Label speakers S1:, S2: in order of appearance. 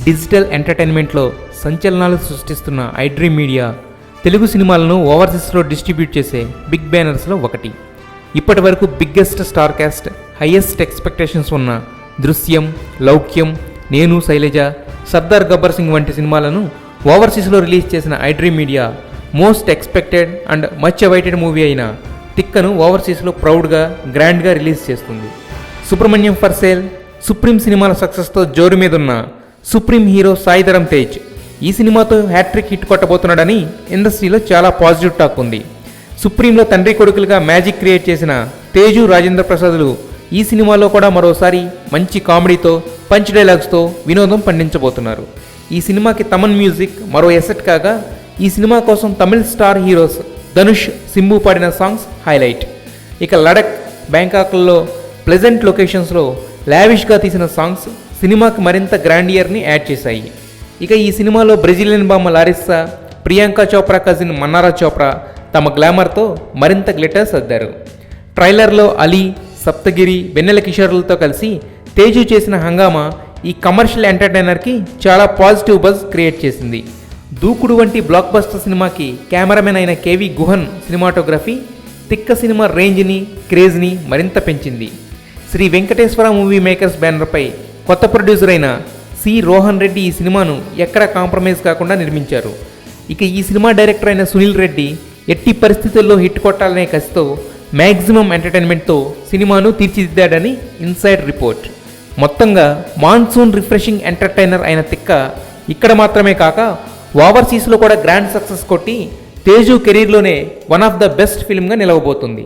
S1: Digital ఎంటర్టైన్మెంట్లో సంచలనాలు సృష్టిస్తున్న iDream media Telugu సినిమాలను ఓవర్సీస్లో distribute చేసే big బ్యానర్స్లో ఒకటి. ఇప్పటి వరకు biggest star cast, highest expectations ఉన్న దృశ్యం, లౌక్యం, నేను శైలజ, సర్దార్ గబ్బర్ సింగ్ వంటి సినిమాలను ఓవర్సీస్లో రిలీజ్ చేసిన iDream media most expected and much awaited movie అయిన తిక్కను ఓవర్సీస్లో ప్రౌడ్గా, గ్రాండ్గా రిలీజ్ చేస్తుంది. సుబ్రహ్మణ్యం ఫర్ సేల్, సుప్రీం సినిమాల సక్సెస్తో జోరు మీదున్న సుప్రీం హీరో సాయి ధరమ్ తేజ్ ఈ సినిమాతో హ్యాట్రిక్ హిట్ కొట్టబోతున్నాడని ఇండస్ట్రీలో చాలా పాజిటివ్ టాక్ ఉంది. సుప్రీంలో తండ్రి కొడుకులుగా మ్యాజిక్ క్రియేట్ చేసిన తేజు, రాజేంద్ర ప్రసాద్లు ఈ సినిమాలో కూడా మరోసారి మంచి కామెడీతో, పంచ్ డైలాగ్స్తో వినోదం పండించబోతున్నారు. ఈ సినిమాకి తమన్ మ్యూజిక్ మరో ఎసెట్ కాగా, ఈ సినిమా కోసం తమిళ్ స్టార్ హీరోస్ ధనుష్, సింబు పాడిన సాంగ్స్ హైలైట్. ఇక లడక్, బ్యాంకాక్లో ప్లెజెంట్ లొకేషన్స్లో లావిష్గా తీసిన సాంగ్స్ సినిమాకి మరింత గ్రాండియర్ని యాడ్ చేశాయి. ఇక ఈ సినిమాలో బ్రెజిలియన్ బామ్మ లారిస్సా, ప్రియాంక చోప్రా కజిన్ మన్నారా చోప్రా తమ గ్లామర్తో మరింత గ్లిటర్స్ అద్దారు. ట్రైలర్లో అలీ, సప్తగిరి, వెన్నెల కిషోర్లతో కలిసి తేజు చేసిన హంగామా ఈ కమర్షియల్ ఎంటర్టైనర్కి చాలా పాజిటివ్ బజ్ క్రియేట్ చేసింది. దూకుడు వంటి బ్లాక్ బస్టర్ సినిమాకి కెమెరామెన్ అయిన కేవి గుహన్ సినిమాటోగ్రఫీ తిక్క సినిమా రేంజ్ని, క్రేజ్ని మరింత పెంచింది. శ్రీ వెంకటేశ్వర మూవీ మేకర్స్ బ్యానర్పై కొత్త ప్రొడ్యూసర్ అయిన సి రోహన్ రెడ్డి ఈ సినిమాను ఎక్కడా కాంప్రమైజ్ కాకుండా నిర్మించారు. ఇక ఈ సినిమా డైరెక్టర్ అయిన సునీల్ రెడ్డి ఎట్టి పరిస్థితుల్లో హిట్ కొట్టాలనే కసితో మ్యాక్సిమం ఎంటర్టైన్మెంట్తో సినిమాను తీర్చిదిద్దాడని ఇన్సైడ్ రిపోర్ట్. మొత్తంగా మాన్సూన్ రిఫ్రెషింగ్ ఎంటర్టైనర్ అయిన తిక్క ఇక్కడ మాత్రమే కాక ఓవర్సీస్లో కూడా గ్రాండ్ సక్సెస్ కొట్టి తేజు కెరీర్లోనే వన్ ఆఫ్ ద బెస్ట్ ఫిల్మ్గా నిలవబోతుంది.